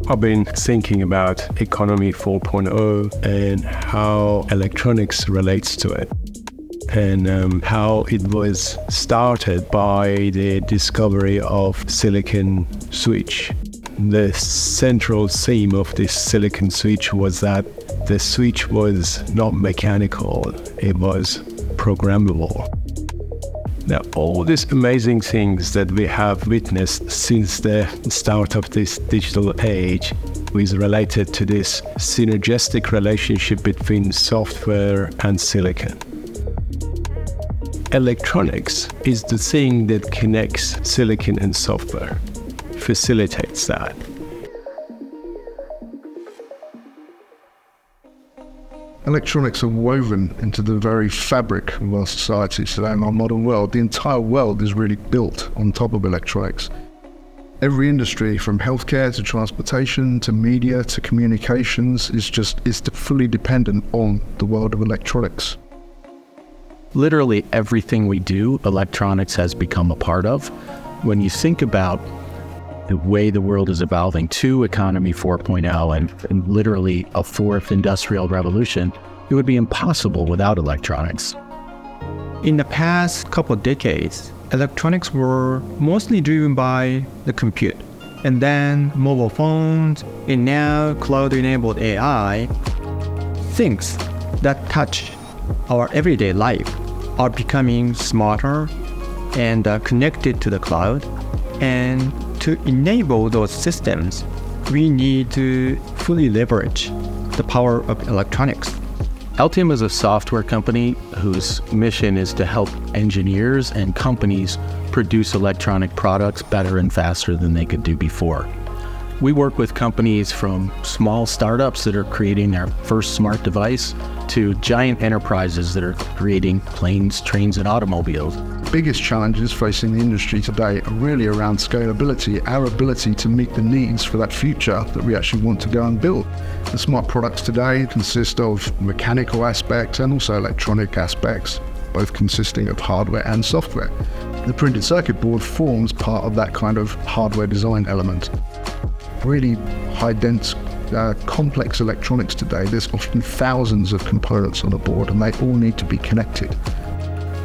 I've been thinking about economy 4.0 and how electronics relates to it, and how it was started by the discovery of silicon switch. The central theme of this silicon switch was that the switch was not mechanical, it was programmable. Now, all these amazing things that we have witnessed since the start of this digital age is related to this synergistic relationship between software and silicon. Electronics is the thing that connects silicon and software, facilitates that. Electronics are woven into the very fabric of our society today, in our modern world. The entire world is really built on top of electronics. Every industry, from healthcare to transportation to media to communications, is fully dependent on the world of electronics. Literally everything we do, electronics has become a part of. When you think about the way the world is evolving to economy 4.0 and literally a fourth industrial revolution, it would be impossible without electronics. In the past couple of decades, electronics were mostly driven by the compute, and then mobile phones, and now cloud-enabled AI. Things that touch our everyday life are becoming smarter and connected to the cloud. And to enable those systems, we need to fully leverage the power of electronics. Altium is a software company whose mission is to help engineers and companies produce electronic products better and faster than they could do before. We work with companies from small startups that are creating their first smart device to giant enterprises that are creating planes, trains, and automobiles. The biggest challenges facing the industry today are really around scalability, our ability to meet the needs for that future that we actually want to go and build. The smart products today consist of mechanical aspects and also electronic aspects, both consisting of hardware and software. The printed circuit board forms part of that kind of hardware design element. Really high-dense, complex electronics today, there's often thousands of components on a board and they all need to be connected.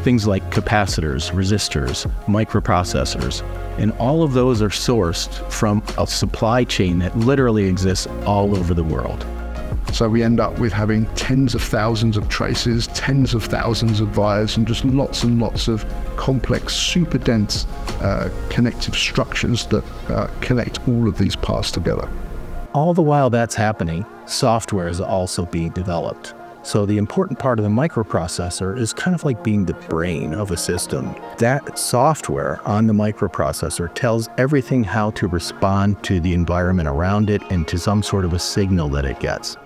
Things like capacitors, resistors, microprocessors, and all of those are sourced from a supply chain that literally exists all over the world. So we end up with having tens of thousands of traces, tens of thousands of wires, and just lots and lots of complex, super dense connective structures that connect all of these parts together. All the while that's happening, software is also being developed. So the important part of the microprocessor is kind of like being the brain of a system. That software on the microprocessor tells everything how to respond to the environment around it and to some sort of a signal that it gets.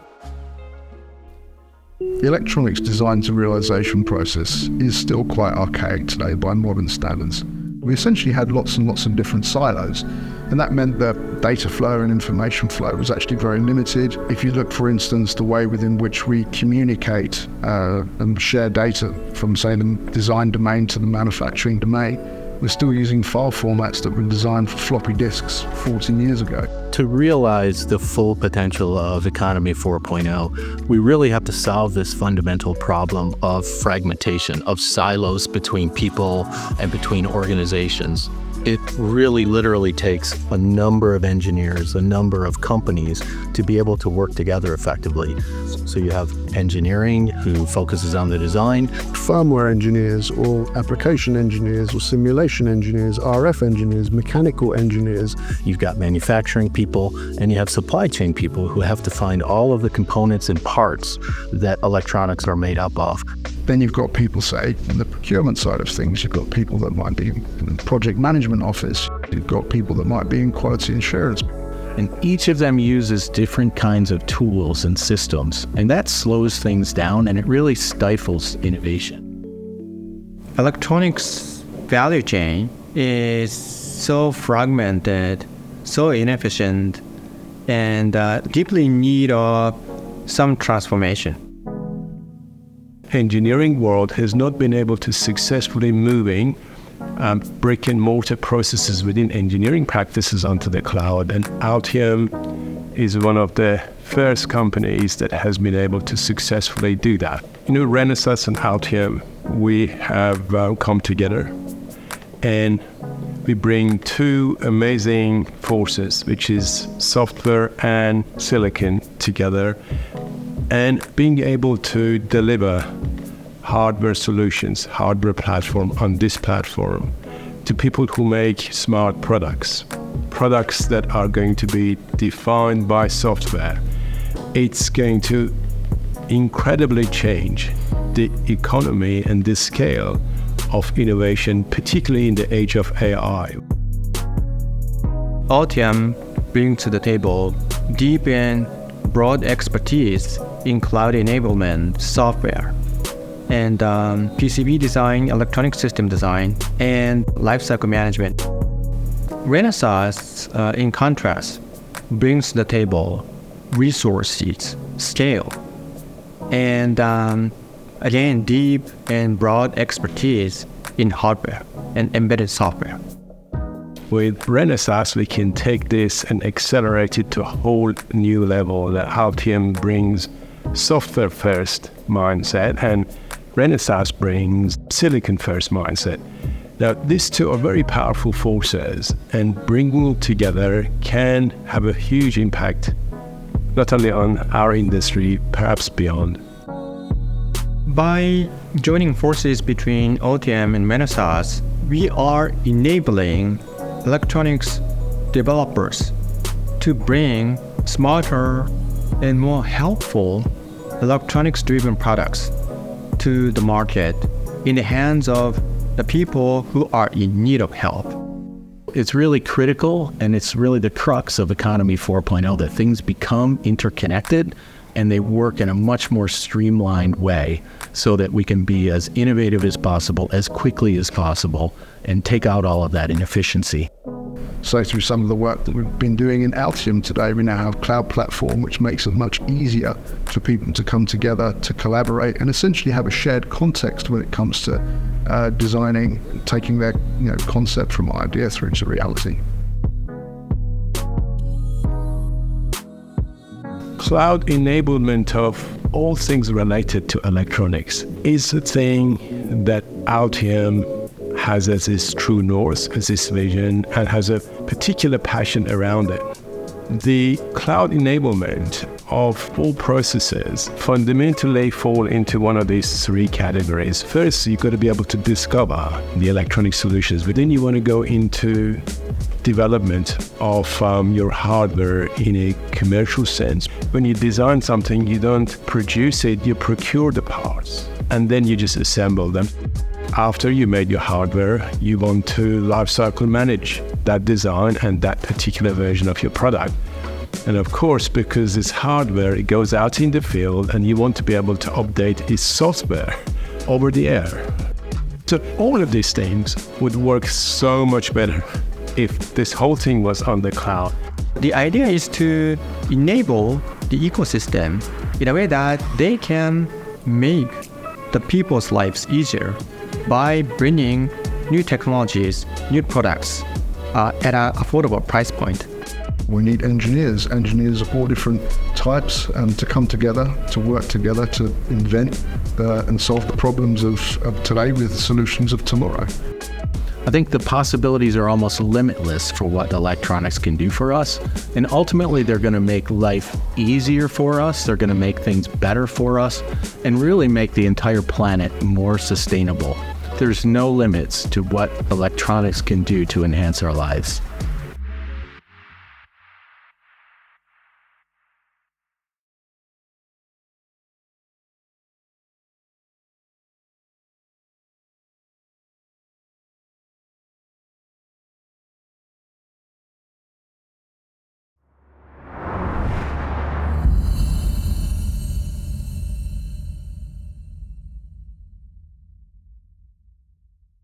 The electronics design to realization process is still quite archaic today by modern standards. We essentially had lots and lots of different silos, and that meant that data flow and information flow was actually very limited. If you look, for instance, the way within which we communicate and share data from, say, the design domain to the manufacturing domain, we're still using file formats that were designed for floppy disks 14 years ago. To realize the full potential of Economy 4.0, we really have to solve this fundamental problem of fragmentation, of silos between people and between organizations. It really literally takes a number of engineers, a number of companies to be able to work together effectively. So you have engineering who focuses on the design, firmware engineers or application engineers or simulation engineers, RF engineers, mechanical engineers. You've got manufacturing people, and you have supply chain people who have to find all of the components and parts that electronics are made up of. Then you've got people, say, in the procurement side of things. You've got people that might be in the project management office. You've got people that might be in quality assurance. And each of them uses different kinds of tools and systems, and that slows things down and it really stifles innovation. Electronics value chain is so fragmented, so inefficient, and deeply in need of some transformation. Engineering world has not been able to successfully moving brick and mortar processes within engineering practices onto the cloud, and Altium is one of the first companies that has been able to successfully do that. Renesas and Altium, we have come together and we bring two amazing forces, which is software and silicon together, and being able to deliver hardware solutions, hardware platform on this platform to people who make smart products that are going to be defined by software. It's going to incredibly change the economy and the scale of innovation, particularly in the age of AI. Altium brings to the table deep and broad expertise in cloud enablement software and PCB design, electronic system design, and lifecycle management. Renesas, in contrast, brings to the table resources, scale, and again, deep and broad expertise in hardware and embedded software. With Renesas, we can take this and accelerate it to a whole new level. That Altium brings software-first mindset and Renesas brings silicon-first mindset. Now, these two are very powerful forces, and bringing them together can have a huge impact, not only on our industry, perhaps beyond. By joining forces between Altium and Renesas, we are enabling electronics developers to bring smarter and more helpful electronics-driven products to the market in the hands of the people who are in need of help. It's really critical, and it's really the crux of Economy 4.0, that things become interconnected and they work in a much more streamlined way so that we can be as innovative as possible, as quickly as possible, and take out all of that inefficiency. So through some of the work that we've been doing in Altium today, we now have Cloud Platform, which makes it much easier for people to come together, to collaborate, and essentially have a shared context when it comes to designing, taking their concept from idea through to reality. Cloud enablement of all things related to electronics is a thing that Altium has as its true north, as its vision, and has a particular passion around it. The cloud enablement of all processes fundamentally fall into one of these three categories. First, you've got to be able to discover the electronic solutions, but then you want to go into development of your hardware in a commercial sense. When you design something, you don't produce it, you procure the parts, and then you just assemble them. After you made your hardware, you want to lifecycle manage that design and that particular version of your product. And of course, because it's hardware, it goes out in the field and you want to be able to update its software over the air. So all of these things would work so much better if this whole thing was on the cloud. The idea is to enable the ecosystem in a way that they can make the people's lives easier by bringing new technologies, new products at an affordable price point. We need engineers of all different types to come together, to work together, to invent and solve the problems of today with solutions of tomorrow. I think the possibilities are almost limitless for what electronics can do for us. And ultimately, they're going to make life easier for us. They're going to make things better for us and really make the entire planet more sustainable. There's no limits to what electronics can do to enhance our lives.